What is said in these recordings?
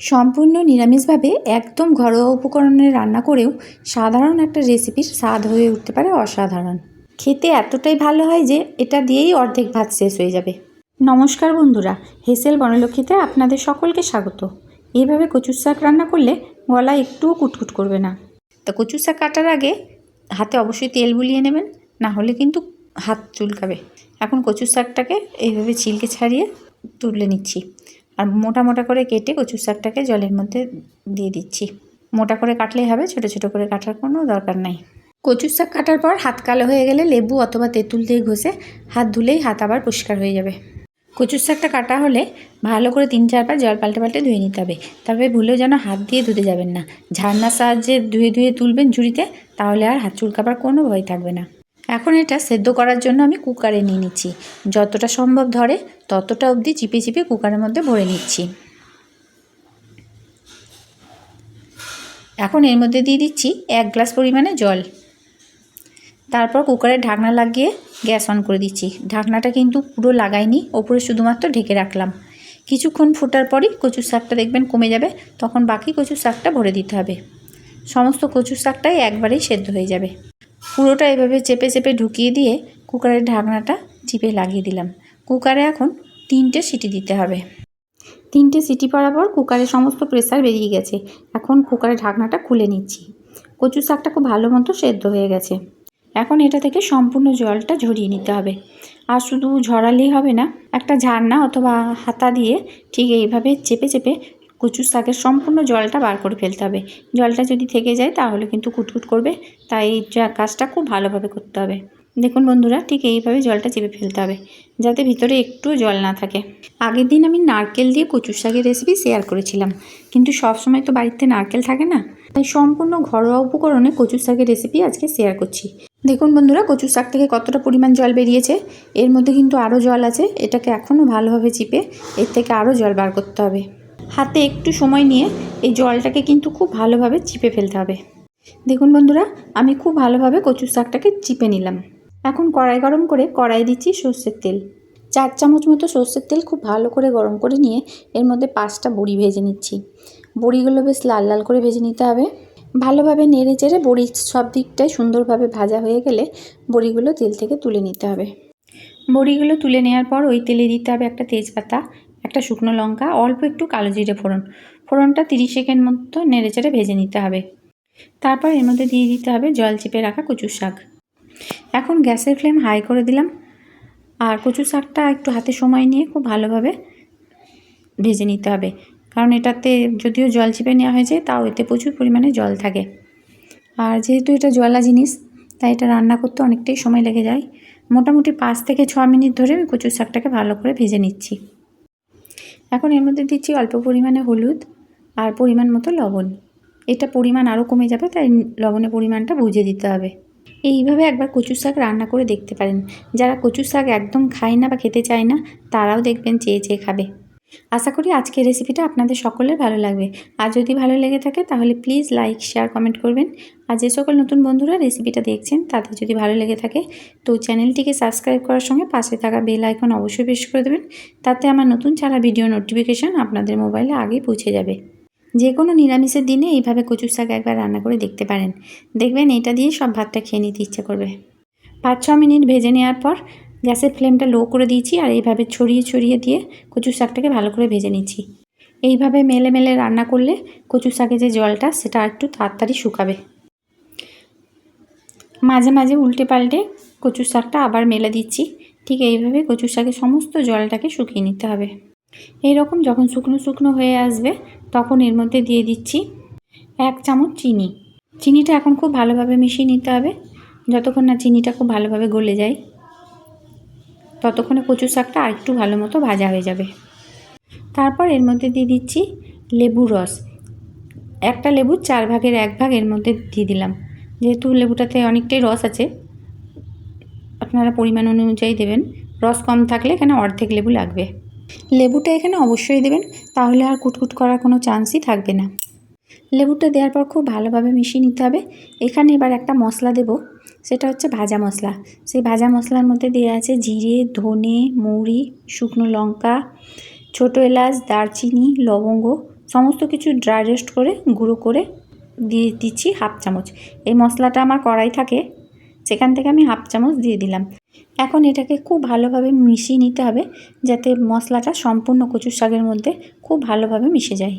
সম্পূর্ণ নিরামিষভাবে একদম ঘরোয়া উপকরণে রান্না করেও সাধারণ একটা রেসিপির স্বাদ হয়ে উঠতে পারে অসাধারণ। খেতে এতটাই ভালো হয় যে এটা দিয়েই অর্ধেক ভাত শেষ হয়ে যাবে। নমস্কার বন্ধুরা, হেসেল বনলক্ষ্মীতে আপনাদের সকলকে স্বাগত। এইভাবে কচুর শাক রান্না করলে গলা একটুও কুটকুট করবে না। তো কচুর শাক কাটার আগে হাতে অবশ্যই তেল বুলিয়ে নেবেন, না হলে কিন্তু হাত চুলকাবে। এখন কচুর শাকটাকে এইভাবে ছিলকে ছাড়িয়ে তুলে নিচ্ছি, আর মোটা মোটা করে কেটে কচুর শাকটাকে জলের মধ্যে দিয়ে দিচ্ছি। মোটা করে কাটলেই হবে, ছোটো ছোটো করে কাটার কোনো দরকার নাই। কচুর শাক কাটার পর হাত কালো হয়ে গেলে লেবু অথবা তেঁতুল দিয়ে ঘষে হাত ধুলেই হাত আবার পরিষ্কার হয়ে যাবে। কচুর শাকটা কাটা হলে ভালো করে 3-4 বার জল পাল্টে পাল্টে ধুয়ে নিতে হবে। তবে ভুলেও যেন হাত দিয়ে ধুতে যাবেন না, ঝাড়নার সাহায্যে ধুয়ে ধুয়ে তুলবেন ঝুড়িতে, তাহলে আর হাত চুলকাবার কোনো ভয় থাকবে না। এখন এটা সেদ্ধ করার জন্য আমি কুকারে নিয়ে নিচ্ছি। যতটা সম্ভব ধরে ততটা অবধি চিপে চিপে কুকারের মধ্যে ভরে নিচ্ছি। এখন এর মধ্যে দিয়ে দিচ্ছি 1 গ্লাস পরিমাণে জল। তারপর কুকারের ঢাকনা লাগিয়ে গ্যাস অন করে দিচ্ছি। ঢাকনাটা কিন্তু পুরো লাগাইনি, ওপরে শুধুমাত্র ঢেকে রাখলাম। কিছুক্ষণ ফোটার পরই কচুর শাকটা দেখবেন কমে যাবে, তখন বাকি কচুর শাকটা ভরে দিতে হবে। সমস্ত কচুর শাকটাই একবারেই সেদ্ধ হয়ে যাবে। পুরোটা এভাবে চেপে চেপে ঢুকিয়ে দিয়ে কুকারের ঢাকনাটা চিপে লাগিয়ে দিলাম। কুকারে এখন 3টে সিটি দিতে হবে। 3টে সিটি পড়ার পর কুকারের সমস্ত প্রেসার বেরিয়ে গেছে। এখন কুকারের ঢাকনাটা খুলে নিচ্ছি। কচুর শাকটা খুব ভালো মতো সেদ্ধ হয়ে গেছে। এখন এটা থেকে সম্পূর্ণ জলটা ঝরিয়ে নিতে হবে। আর শুধু ঝরালেই হবে না, একটা ঝাড়না অথবা হাতা দিয়ে ঠিক এইভাবে চেপে চেপে কচুর শাকের সম্পূর্ণ জলটা বার করে ফেলতে হবে। জলটা যদি থেকে যায় তাহলে কিন্তু কুটকুট করবে, তাই কাজটা খুব ভালোভাবে করতে হবে। দেখুন বন্ধুরা, ঠিক এইভাবে জলটা চেপে ফেলতে হবে, যাতে ভিতরে একটু জল না থাকে। আগের দিন আমি নারকেল দিয়ে কচুর শাকের রেসিপি শেয়ার করেছিলাম, কিন্তু সবসময় তো বাড়িতে নারকেল থাকে না, তাই সম্পূর্ণ ঘরোয়া উপকরণে কচুর শাকের রেসিপি আজকে শেয়ার করছি। দেখুন বন্ধুরা, কচুর শাক থেকে কতটা পরিমাণ জল বেরিয়েছে। এর মধ্যে কিন্তু আরও জল আছে, এটাকে এখনও ভালোভাবে চিপে এর থেকে আরও জল বার করতে হবে। হাতে একটু সময় নিয়ে এই জলটাকে কিন্তু খুব ভালোভাবে চিপে ফেলতে হবে। দেখুন বন্ধুরা, আমি খুব ভালোভাবে কচুর শাকটাকে চিপে নিলাম। এখন কড়াই গরম করে কড়াই দিচ্ছি সর্ষের তেল। 4 চামচ মতো সর্ষের তেল খুব ভালো করে গরম করে নিয়ে এর মধ্যে 5টা বড়ি ভেজে নিচ্ছি। বড়িগুলো বেশ লাল লাল করে ভেজে নিতে হবে। ভালোভাবে নেড়ে চেড়ে বড়ি সব দিকটাই সুন্দরভাবে ভাজা হয়ে গেলে বড়িগুলো তেল থেকে তুলে নিতে হবে। বড়িগুলো তুলে নেওয়ার পর ওই তেলে দিতে হবে একটা তেজপাতা, একটা শুকনো লঙ্কা, অল্প একটু কালো জিরে ফোড়ন। ফোড়নটা 30 সেকেন্ড মতো নেড়ে চেড়ে ভেজে নিতে হবে। তারপর এর মধ্যে দিয়ে দিতে হবে জল চিপে রাখা কচুর শাক। এখন গ্যাসের ফ্লেম হাই করে দিলাম, আর কচুর শাকটা একটু হাতে সময় নিয়ে খুব ভালোভাবে ভেজে নিতে হবে, কারণ এটাতে যদিও জল চিপে নেওয়া হয়েছে তাও এতে প্রচুর পরিমাণে জল থাকে। আর যেহেতু এটা জলা জিনিস, তাই এটা রান্না করতে অনেকটাই সময় লেগে যায়। মোটামুটি 5 থেকে 6 মিনিট ধরে আমি কচুর শাকটাকে ভালো করে ভেজে নিচ্ছি। এখন এর মধ্যে দিচ্ছি অল্প পরিমাণে হলুদ আর পরিমাণ মতো লবণ। এটা পরিমাণ আরও কমে যাবে, তাই লবণের পরিমাণটা বুঝে দিতে হবে। এইভাবে একবার কচুর শাক রান্না করে দেখতে পারেন। যারা কচুর শাক একদম খায় না বা খেতে চায় না, তারাও দেখবেন চেয়ে চেয়ে খাবে। আশা করি আজকের রেসিপিটা আপনাদের সকলের ভালো লাগবে। আর যদি ভালো লেগে থাকে তাহলে প্লিজ লাইক, শেয়ার, কমেন্ট করবেন। আর যে সকল নতুন বন্ধুরা রেসিপিটা দেখছেন তাদের যদি ভালো লেগে থাকে তো চ্যানেলটিকে সাবস্ক্রাইব করার সঙ্গে পাশে থাকা বেল আইকন অবশ্যই প্রেস করে দেবেন। তাতে আমার নতুন ছাড়া ভিডিও নোটিফিকেশান আপনাদের মোবাইলে আগেই পৌঁছে যাবে। যে কোনো নিরামিষের দিনে এইভাবে কচুর শাক একবার রান্না করে দেখতে পারেন, দেখবেন এটা দিয়ে সব ভাতটা খেয়ে নিতে ইচ্ছা করবে। 5-6 মিনিট ভেজে নেওয়ার পর গ্যাসের ফ্লেমটা লো করে দিয়েছি, আর এইভাবে ছড়িয়ে ছড়িয়ে দিয়ে কচুর শাকটাকে ভালো করে ভেজে নিচ্ছি। এইভাবে মেলে মেলে রান্না করলে কচুর শাকে যে জলটা সেটা একটু তাড়াতাড়ি শুকাবে। মাঝে মাঝে উল্টে পাল্টে কচুর শাকটা আবার মেলে দিচ্ছি। ঠিক এইভাবে কচুর শাকের সমস্ত জলটাকে শুকিয়ে নিতে হবে। এই রকম যখন শুকনো শুকনো হয়ে আসবে তখন এর মধ্যে দিয়ে দিচ্ছি 1 চামচ চিনি। চিনিটা এখন খুব ভালোভাবে মিশিয়ে নিতে হবে। যতক্ষণ না চিনিটা খুব ভালোভাবে গলে যায় ততক্ষণে কচুর শাকটা আরেকটু ভালো মতো ভাজা হয়ে যাবে। তারপর এর মধ্যে দিয়ে দিচ্ছি লেবুর রস। একটা লেবুর 4 ভাগের 1 ভাগ এর মধ্যে দিয়ে দিলাম। যেহেতু লেবুটাতে অনেকটাই রস আছে, আপনারা পরিমাণ অনুযায়ী দেবেন। রস কম থাকলে এখানে অর্ধেক লেবু লাগবে। লেবুটা এখানে অবশ্যই দেবেন, তাহলে আর কুটকুট করার কোনো চান্সই থাকবে না। লেবুটা দেওয়ার পর খুব ভালোভাবে মিশিয়ে নিতে হবে। এখানে এবার একটা মশলা দেব, সেটা হচ্ছে ভাজা মশলা। সেই ভাজা মশলার মধ্যে দেওয়া আছে জিরে, ধনে, মৌরি, শুকনো লঙ্কা, ছোটো এলাচ, দারচিনি, লবঙ্গ, সমস্ত কিছু ড্রাই রোস্ট করে গুঁড়ো করে দিয়ে দিচ্ছি হাফ চামচ। এই মশলাটা আমার কড়াই থাকে, সেখান থেকে আমি হাফ চামচ দিয়ে দিলাম। এখন এটাকে খুব ভালোভাবে মিশিয়ে নিতে হবে, যাতে মশলাটা সম্পূর্ণ কচুর শাকের মধ্যে খুব ভালোভাবে মিশে যায়।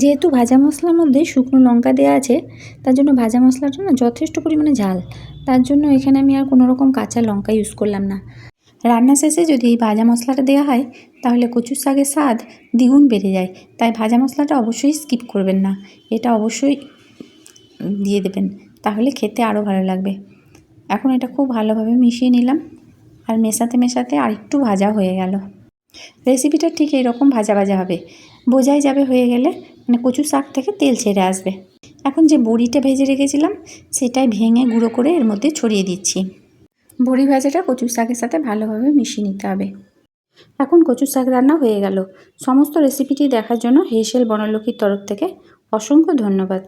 যেহেতু ভাজা মশলার মধ্যে শুকনো লঙ্কা দেওয়া আছে, তার জন্য ভাজা মশলাটা না যথেষ্ট পরিমাণে ঝাল, তার জন্য এখানে আমি আর কোনো রকম কাঁচা লঙ্কা ইউজ করলাম না। রান্না শেষে যদি এই ভাজা মশলাটা দেওয়া হয় তাহলে কচুর শাকের স্বাদ দ্বিগুণ বেড়ে যায়, তাই ভাজা মশলাটা অবশ্যই স্কিপ করবেন না, এটা অবশ্যই দিয়ে দেবেন, তাহলে খেতে আরও ভালো লাগবে। এখন এটা খুব ভালোভাবে মিশিয়ে নিলাম, আর মেশাতে মেশাতে আর একটু ভাজা হয়ে গেল। রেসিপিটা ঠিক এইরকম ভাজা ভাজা হবে, বোঝাই যাবে হয়ে গেলে, মানে কচু শাক থেকে তেল ছেড়ে আসবে। এখন যে বড়িটা ভেজে রেখেছিলাম সেটাই ভেঙে গুঁড়ো করে এর মধ্যে ছড়িয়ে দিচ্ছি। বড়ি ভাজাটা কচু শাকের সাথে ভালোভাবে মিশিয়ে নিতে হবে। এখন কচু শাক রান্না হয়ে গেল। সমস্ত রেসিপিটি দেখার জন্য হেসেল বনলক্ষ্মীর তরফ থেকে অসংখ্য ধন্যবাদ।